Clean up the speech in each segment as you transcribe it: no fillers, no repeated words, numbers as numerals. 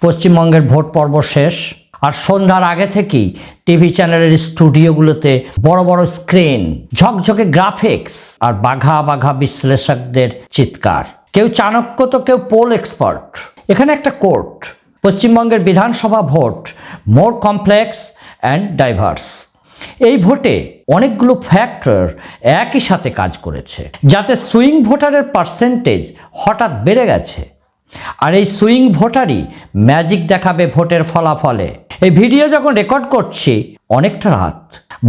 পশ্চিমবঙ্গের ভোট পর্ব শেষ, আর সন্ধ্যার আগে থেকেই টিভি চ্যানেলের স্টুডিওগুলোতে বড় বড় স্ক্রিন, ঝকঝকে গ্রাফিক্স আর বাঘা বাঘা বিশ্লেষকদের চিৎকার। কেউ চাণক্য তো কেউ পোল এক্সপার্ট। এখানে একটা কোর্ট, পশ্চিমবঙ্গের বিধানসভা vote more complex and diverse. এই ভোটে অনেকগুলো ফ্যাক্টর একই সাথে কাজ করেছে, যাতে সুইং ভোটারের পার্সেন্টেজ হঠাৎ বেড়ে গেছে। আর এই সুইং ভোটারই ম্যাজিক দেখাবে ভোটের ফলাফলে। এই ভিডিও যখন রেকর্ড করছি অনেকটা রাত,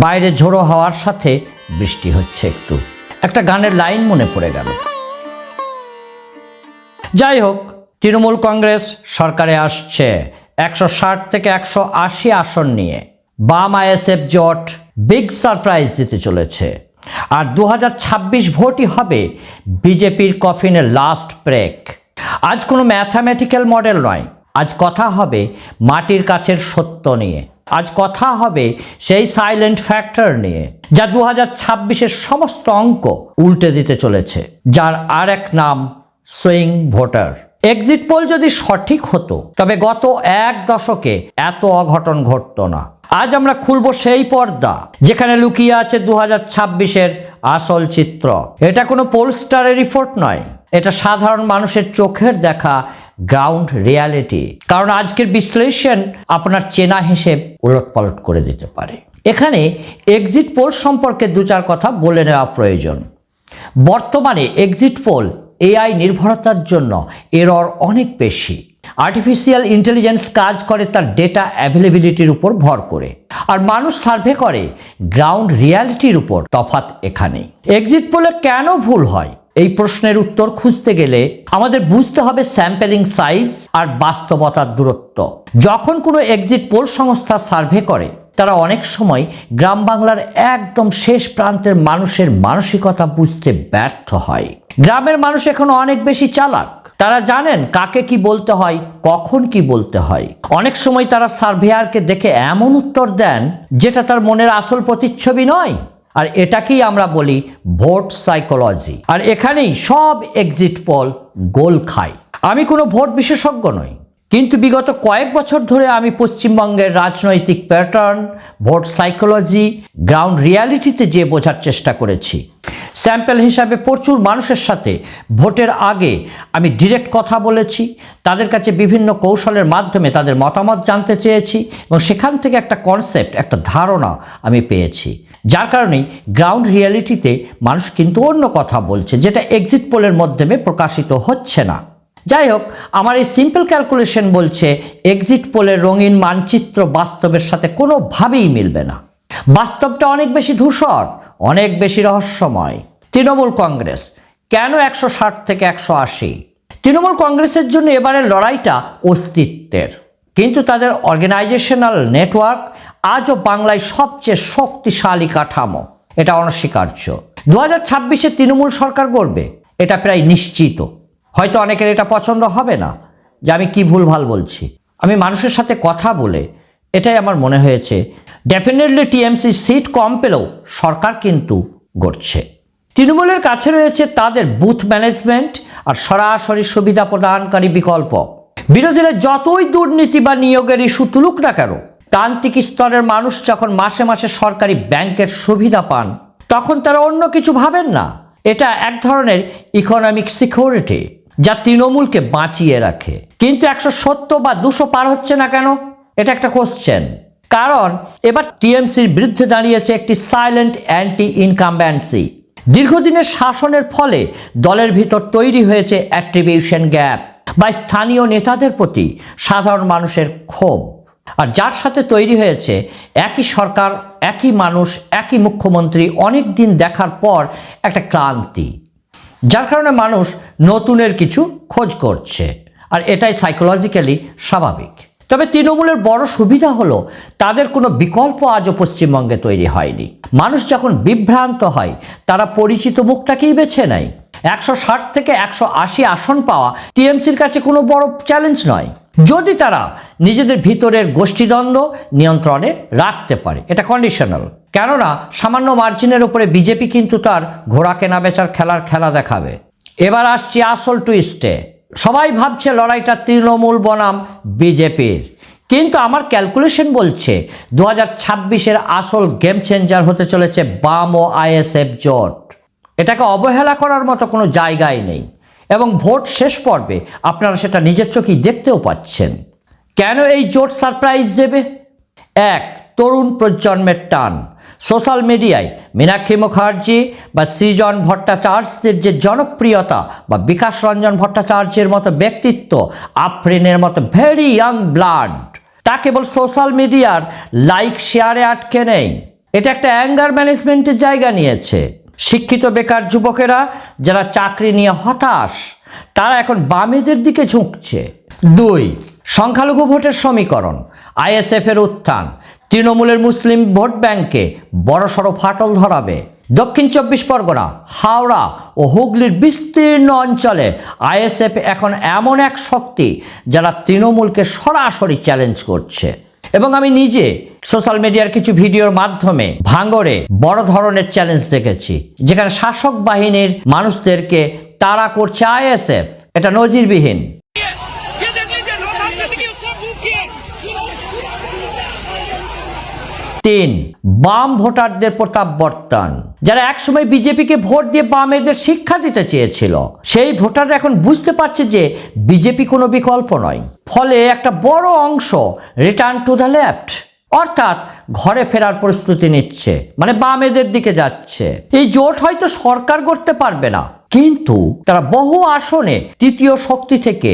বাইরে ঝোড়ো হাওয়ার সাথে বৃষ্টি হচ্ছে। একটা গানের লাইন মনে পড়ে গেল। যাই হোক, তৃণমূল কংগ্রেস সরকারে আসছে 160 থেকে 180 আসন নিয়ে। বাম আইএসএফ জোট বিগ সারপ্রাইজ দিতে চলেছে। আর 2026 ভোটই হবে বিজেপির কফিনের লাস্ট ব্রেক। আজ কোনো ম্যাথামেটিক্যাল মডেল নয়, আজ কথা হবে মাটির কাছের সত্য নিয়ে। আজ কথা হবে সেই সাইলেন্ট ফ্যাক্টর নিয়ে, যা 2026-এর সমস্ত অঙ্ক উল্টে দিতে চলেছে, যার আর এক নাম সুইং ভোটার। এক্সিট পোল যদি সঠিক হতো তবে গত এক দশকে এত অঘটন ঘটতো না। আজ আমরা খুলব সেই পর্দা যেখানে লুকিয়ে আছে 2026-এর আসল চিত্র। এটা কোনো পোলস্টারের রিপোর্ট নয়, এটা সাধারণ মানুষের চোখের দেখা গ্রাউন্ড রিয়ালিটি। কারণ আজকের বিশ্লেষণ আপনার চেনা হিসেব উলটপালট করে দিতে পারে। এখানে এক্সিট পোল সম্পর্কে দু চার কথা বলে নেওয়া প্রয়োজন। বর্তমানে এক্সিট পোল এআই নির্ভরতার জন্য এরর অনেক বেশি। আর্টিফিশিয়াল ইন্টেলিজেন্স কাজ করে তার ডেটা অ্যাভেলেবিলিটির উপর ভর করে, আর মানুষ সার্ভে করে গ্রাউন্ড রিয়ালিটির উপর। তফাৎ এখানেই। এক্সিট পোলে কেন ভুল হয়, এই প্রশ্নের উত্তর খুঁজতে গেলে আমাদের বুঝতে হবে স্যাম্পলিং সাইজ আর বাস্তবতার দূরত্ব। যখন কোনো এক্সিট পোল সংস্থা সার্ভে করে, তারা অনেক সময় গ্রাম বাংলার একদম শেষ প্রান্তের মানুষের মানসিকতা বুঝতে ব্যর্থ হয়। গ্রামের মানুষ এখন অনেক বেশি চালাক। তারা জানেন কাকে কি বলতে হয়, কখন কি বলতে হয়। অনেক সময় তারা সার্ভেয়ারকে দেখে এমন উত্তর দেন যেটা তার মনের আসল প্রতিচ্ছবি নয়। আর এটাকেই আমরা বলি ভোট সাইকোলজি। আর এখানেই সব এক্সিট পোল গোল খায়। আমি কোনো ভোট বিশেষজ্ঞ নই, কিন্তু বিগত কয়েক বছর ধরে আমি পশ্চিমবঙ্গের রাজনৈতিক প্যাটার্ন, ভোট সাইকোলজি, গ্রাউন্ড রিয়ালিটিতে যে বোঝার চেষ্টা করেছি। স্যাম্পল হিসাবে প্রচুর মানুষের সাথে ভোটের আগে আমি ডিরেক্ট কথা বলেছি, তাদের কাছে বিভিন্ন কৌশলের মাধ্যমে তাদের মতামত জানতে চেয়েছি, এবং সেখান থেকে একটা কনসেপ্ট, একটা ধারণা আমি পেয়েছি। যার কারণেই গ্রাউন্ড রিয়ালিটিতে মানুষ কিন্তু অন্য কথা বলছে, যেটা এক্সিট পোলের মাধ্যমে প্রকাশিত হচ্ছে না। যাই হোক, আমার এই সিম্পল ক্যালকুলেশন বলছে এক্সিট পোলের রঙিন মানচিত্র বাস্তবের সাথে কোনোভাবেই মিলবে না। বাস্তবটা অনেক বেশি ধূসর, অনেক বেশি রহস্যময়। তৃণমূল কংগ্রেস কেন 160 থেকে 180? তৃণমূল কংগ্রেসের জন্য এবারের লড়াইটা অস্তিত্বের, কিন্তু তাদের অর্গানাইজেশনাল নেটওয়ার্ক আজও বাংলায় সবচেয়ে শক্তিশালী কাঠামো, এটা অনস্বীকার্য। 2026-এ তৃণমূল সরকার গড়বে, এটা প্রায় নিশ্চিত। হয়তো অনেকের এটা পছন্দ হবে না যে আমি কি ভুলভাল বলছি। আমি মানুষের সাথে কথা বলে এটাই আমার মনে হয়েছে, ডেফিনেটলি টিএমসি সিট কম পেলেও সরকার কিন্তু গড়ছে। তৃণমূলের কাছে রয়েছে তাদের বুথ ম্যানেজমেন্ট আর সরাসরি সুবিধা প্রদানকারী বিকল্প। বিরোধীরা যতই দুর্নীতি বা নিয়োগের ইস্যু তুলুক না কেন, প্রান্তিক স্তরের মানুষ যখন মাসে মাসে সরকারি ব্যাংকের সুবিধা পান, তখন তারা অন্য কিছু ভাবেন না। এটা এক ধরনের ইকোনমিক সিকিউরিটি যা তৃণমূলকে বাঁচিয়ে রাখে। কিন্তু 170 বা 200 পার হচ্ছে না কেন, এটা একটা কোশ্চেন। কারণ এবার টিএমসির বিরুদ্ধে দাঁড়িয়েছে একটি সাইলেন্ট অ্যান্টি ইনকামব্যান্সি। দীর্ঘদিনের শাসনের ফলে দলের ভিতর তৈরি হয়েছে অ্যাট্রিবিউশন গ্যাপ বা স্থানীয় নেতাদের প্রতি সাধারণ মানুষের ক্ষোভ। আর যার সাথে তৈরি হয়েছে একই সরকার, একই মানুষ, একই মুখ্যমন্ত্রী অনেক দিন দেখার পর একটা ক্লান্তি, যার কারণে মানুষ নতুনের কিছু খোঁজ করছে। আর এটাই সাইকোলজিক্যালি স্বাভাবিক। তবে তৃণমূলের বড় সুবিধা হলো তাদের কোনো বিকল্প আজও পশ্চিমবঙ্গে তৈরি হয়নি। মানুষ যখন বিভ্রান্ত হয়, তারা পরিচিত মুখটাকেই বেছে নেয়। 160 থেকে 180 আসন পাওয়া টিএমসির কাছে কোনো বড় চ্যালেঞ্জ নয়, যদি তারা নিজেদের ভিতরের গোষ্ঠীদ্বন্দ্ব নিয়ন্ত্রণে রাখতে পারে। এটা কন্ডিশনাল। কেননা সামান্য মার্জিনের উপরে বিজেপি কিন্তু তার ঘোড়া কেনা বেচার খেলা দেখাবে। এবার আসছি আসল টুইস্টে। সবাই ভাবছে লড়াইটা তৃণমূল বনাম বিজেপির, কিন্তু আমার ক্যালকুলেশন বলছে 2026-এর আসল গেম চেঞ্জার হতে চলেছে বাম ও আইএসএফ জোট। এটাকে অবহেলা করার মতো কোনো জায়গাই নেই, এবং ভোট শেষ পর্বে আপনারা সেটা নিজের চোখেই দেখতেও পাচ্ছেন। কেন এই জোট সারপ্রাইজ দেবে? এক, তরুণ প্রজন্মের টান। সোশ্যাল মিডিয়ায় মীনাক্ষী মুখার্জি বা সৃজন ভট্টাচার্যের যে জনপ্রিয়তা, বা বিকাশ রঞ্জন ভট্টাচার্যের মতো ব্যক্তিত্ব, আফরিনের মতো ভেরি ইয়াং ব্লাড, তা কেবল সোশ্যাল মিডিয়ার লাইক শেয়ারে আটকে নেই। এটা একটা অ্যাঙ্গার ম্যানেজমেন্টের জায়গা নিয়েছে। শিক্ষিত বেকার যুবকেরা যারা চাকরি নিয়ে হতাশ, তারা এখন বামেদের দিকে ঝুঁকছে। দুই, সংখ্যালঘু ভোটের সমীকরণ, আইএসএফের উত্থান তৃণমূলের মুসলিম ভোট ব্যাংকে বড়সড় ফাটল ধরাবে। দক্ষিণ 24 পরগনা, হাওড়া ও হুগলির বিস্তীর্ণ অঞ্চলে আইএসএফ এখন এমন এক শক্তি যারা তৃণমূলকে সরাসরি চ্যালেঞ্জ করছে। এবং আমি নিজে সোশ্যাল মিডিয়ার কিছু ভিডিওর মাধ্যমে ভাঙড়ে বড় ধরনের চ্যালেঞ্জ দেখেছি, যেখানে শাসক বাহিনীর মানুষদেরকে তাড়া করছে আইএসএফ। এটা নজিরবিহীন। তিন, বাম ভোটারদের প্রত্যাবর্তন। যারা একসময় বিজেপিকে ভোট দিয়ে বামেদের শিক্ষা দিতে চেয়েছিল, সেই ভোটাররা এখন বুঝতে পারছে যে বিজেপি কোনো বিকল্প নয়। ফলে একটা বড় অংশ রিটার্ন টু দ্য লেফট, অর্থাৎ ঘরে ফেরার প্রস্তুতি নিচ্ছে, মানে বামেদের দিকে যাচ্ছে। এই জোট হয়তো সরকার করতে পারবে না, কিন্তু তারা বহু আসনে তৃতীয় শক্তি থেকে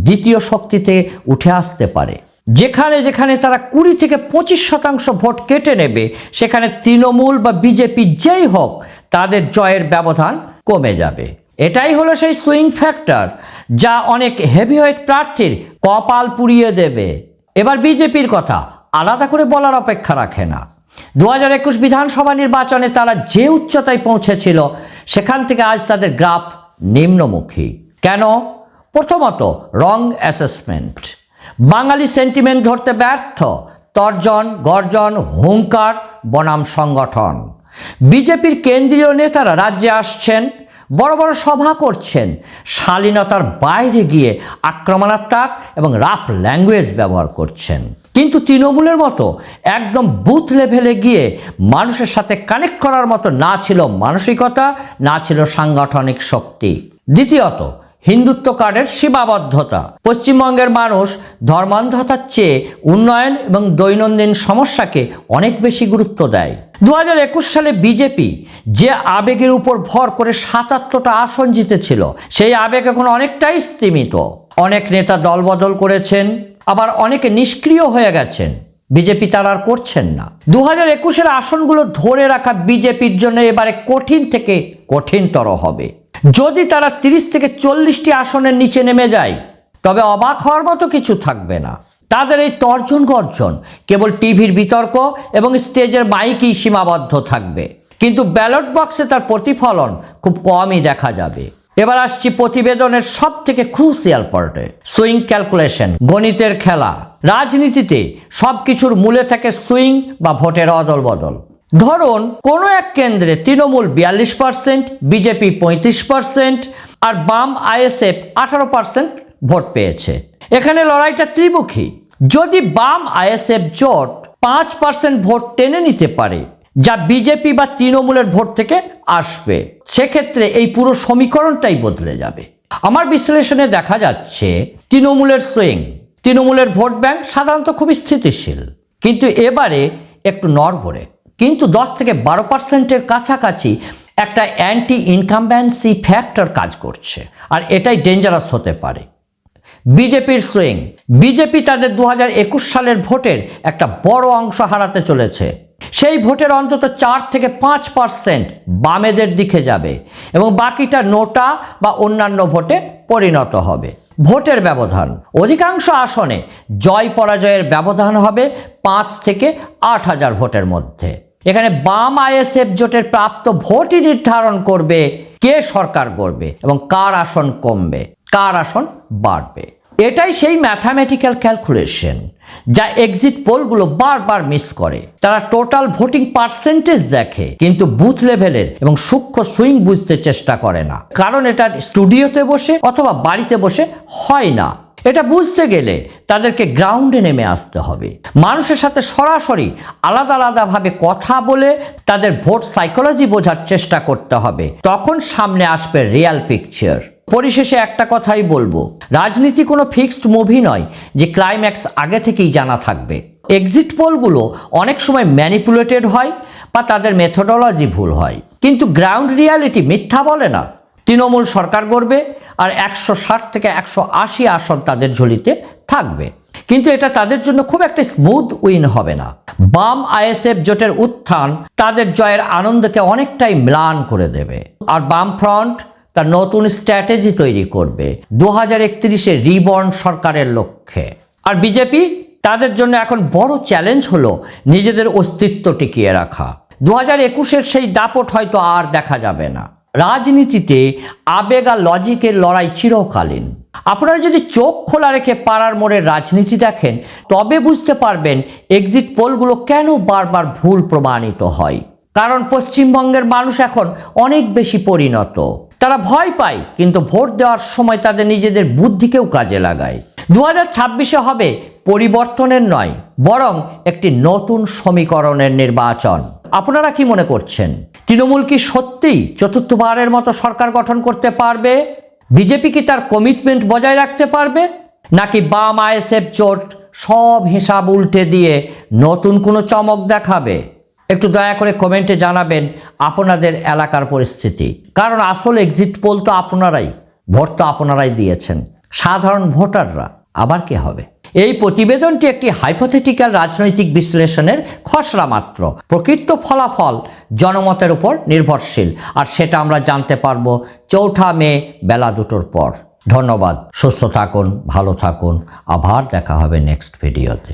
দ্বিতীয় শক্তিতে উঠে আসতে পারে। যেখানে যেখানে তারা 20 থেকে 25% ভোট কেটে নেবে, সেখানে তৃণমূল বা বিজেপি যেই হোক, তাদের জয়ের ব্যবধান কমে যাবে। এটাই হলো সেই সুইং ফ্যাক্টর যা অনেক হেভিওয়েট প্রার্থীর কপাল পুড়িয়ে দেবে। এবার বিজেপির কথা আলাদা করে বলার অপেক্ষা রাখে না। 2021 বিধানসভা নির্বাচনে তারা যে উচ্চতায় পৌঁছেছিল, সেখান থেকে আজ তাদের গ্রাফ নিম্নমুখী। কেন? প্রথমত, রং অ্যাসেসমেন্ট। বাঙালি সেন্টিমেন্ট ধরতে ব্যর্থ, তর্জন গর্জন হুঙ্কার বনাম সংগঠন। বিজেপির কেন্দ্রীয় নেতারা রাজ্যে আসছেন, বড় বড় সভা করছেন, শালীনতার বাইরে গিয়ে আক্রমণাত্মক এবং রাফ ল্যাঙ্গুয়েজ ব্যবহার করছেন। কিন্তু তৃণমূলের মতো একদম বুথ লেভেলে গিয়ে মানুষের সাথে কানেক্ট করার মতো না ছিল মানসিকতা, না ছিল সাংগঠনিক শক্তি। দ্বিতীয়ত, হিন্দুত্ব কার্ডের সীমাবদ্ধতা। পশ্চিমবঙ্গের মানুষ ধর্মান্ধতার চেয়ে উন্নয়ন এবং দৈনন্দিন সমস্যাকে অনেক বেশি গুরুত্ব দেয়। 2021 সালে বিজেপি যে আবেগের উপর ভর করে 77টা আসন জিতেছিল, সেই আবেগ এখন অনেকটাই স্তীমিত। অনেক নেতা দলবদল করেছেন, আবার অনেকে নিষ্ক্রিয় হয়ে গেছেন। বিজেপি তারা আর করছেন না। 2021-এর আসনগুলো ধরে রাখা বিজেপির জন্য এবারে কঠিন থেকে কঠিনতর হবে। যদি তারা 30 থেকে 40টি আসনের নিচে নেমে যায়, তবে অবাক হওয়ার মতো কিছু থাকবে না। তাদের এই তর্জন গর্জন কেবল টিভির বিতর্ক এবং স্টেজের মাইকেই সীমাবদ্ধ থাকবে, কিন্তু ব্যালট বক্সে তার প্রতিফলন খুব কমই দেখা যাবে। এবার আসছি প্রতিবেদনের সব থেকে ক্রুশিয়াল পার্টে, সুইং ক্যালকুলেশন, গণিতের খেলা। রাজনীতিতে সবকিছুর মূলে থাকে সুইং বা ভোটের অদল বদল। ধরুন কোনো এক কেন্দ্রে তৃণমূল 42%, বিজেপি 35% আর বাম আইএসএফ 18% ভোট পেয়েছে। এখানে লড়াইটা ত্রিমুখী। যদি বাম আইএসএফ জোট 5% ভোট টেনে নিতে পারে, যা বিজেপি বা তৃণমূলের ভোট থেকে আসবে, সেক্ষেত্রে এই পুরো সমীকরণটাই বদলে যাবে। আমার বিশ্লেষণে দেখা যাচ্ছে তৃণমূলের সুইং, তৃণমূলের ভোট ব্যাংক সাধারণত খুব স্থিতিশীল, কিন্তু এবারে একটু নড়বড়ে। কিন্তু 10 থেকে 12%-এর কাছাকাছি একটা অ্যান্টি ইনকামব্যান্সি ফ্যাক্টর কাজ করছে, আর এটাই ডেঞ্জারাস হতে পারে। বিজেপির সুইং, বিজেপি তাদের 2021 সালের ভোটের একটা বড় অংশ হারাতে চলেছে। সেই ভোটের অন্তত 4 থেকে 5% বামেদের দিকে যাবে এবং বাকিটা নোটা বা অন্যান্য ভোটে পরিণত হবে। ভোটের ব্যবধান, অধিকাংশ আসনে জয় পরাজয়ের ব্যবধান হবে 5 থেকে 8,000 ভোটের মধ্যে। এখানে বাম আইএসএফ জোটের প্রাপ্ত ভোটই নির্ধারণ করবে কে সরকার গড়বে এবং কার আসন কমবে, কার আসন বাড়বে। এটাই সেই ম্যাথামেটিক্যাল ক্যালকুলেশন যা এক্সিট পোলগুলো বারবার মিস করে। তারা টোটাল ভোটিং পার্সেন্টেজ দেখে, কিন্তু বুথ লেভেলের এবং সূক্ষ্ম সুইং বুঝতে চেষ্টা করে না, কারণ এটা স্টুডিওতে বসে অথবা বাড়িতে বসে হয় না। এটা বুঝতে গেলে তাদেরকে গ্রাউন্ডে নেমে আসতে হবে, মানুষের সাথে সরাসরি আলাদা আলাদাভাবে কথা বলে তাদের ভোট সাইকোলজি বোঝার চেষ্টা করতে হবে। তখন সামনে আসবে রিয়াল পিকচার। পরিশেষে একটা কথাই বলবো, রাজনীতি কোনো ফিক্সড মুভি নয় যে ক্লাইম্যাক্স আগে থেকেই জানা থাকবে। এক্সিট পোলগুলো অনেক সময় ম্যানিপুলেটেড হয় বা তাদের মেথোডোলজি ভুল হয়, কিন্তু গ্রাউন্ড রিয়ালিটি মিথ্যা বলে না। তৃণমূল সরকার গড়বে আর 160 থেকে 180 আসন তাদের ঝুলিতে থাকবে, কিন্তু এটা তাদের জন্য খুব একটা স্মুথ উইন হবে না। বাম আইএসএফ জোটের উত্থান তাদের জয়ের আনন্দকে অনেকটাই ম্লান করে দেবে, আর বাম ফ্রন্ট তার নতুন স্ট্র্যাটেজি তৈরি করবে 2031-এ রিবর্ন সরকারের লক্ষ্যে। আর বিজেপি, তাদের জন্য এখন বড় চ্যালেঞ্জ হলো নিজেদের অস্তিত্ব টিকিয়ে রাখা। 2021-এর সেই দাপট হয়তো আর দেখা যাবে না। রাজনীতিতে আবেগ আর লজিকের লড়াই চিরকালীন। আপনারা যদি চোখ খোলা রেখে পাড়ার মোড়ের রাজনীতি দেখেন, তবে বুঝতে পারবেন এক্সিট পোলগুলো কেন বারবার ভুল প্রমাণিত হয়। কারণ পশ্চিমবঙ্গের মানুষ এখন অনেক বেশি পরিণত। তারা ভয় পায়, কিন্তু ভোট দেওয়ার সময় তাদের নিজেদের বুদ্ধিকেও কাজে লাগায়। 2026-এ হবে পরিবর্তনের নয়, বরং একটি নতুন সমীকরণের নির্বাচন। আপনারা কি মনে করছেন, তৃণমূল কি সত্যিই চতুর্থবারের মতো সরকার গঠন করতে পারবে? বিজেপি কি তার কমিটমেন্ট বজায় রাখতে পারবে, নাকি বাম আইএসএফ জোট সব হিসাব উল্টে দিয়ে নতুন কোনো চমক দেখাবে? একটু দয়া করে কমেন্টে জানাবেন আপনাদের এলাকার পরিস্থিতি, কারণ আসল এক্সিট পোল তো আপনারাই, ভোট তো আপনারাই দিয়েছেন, সাধারণ ভোটাররা আবার কি হবে? এই প্রতিবেদনটি একটি হাইপোথেটিক্যাল রাজনৈতিক বিশ্লেষণের খসড়া মাত্র। প্রকৃত ফলাফল জনমতের উপর নির্ভরশীল, আর সেটা আমরা জানতে পারবো 4 মে বেলা 2টোর পর। ধন্যবাদ, সুস্থ থাকুন, ভালো থাকুন, আবার দেখা হবে নেক্সট ভিডিওতে।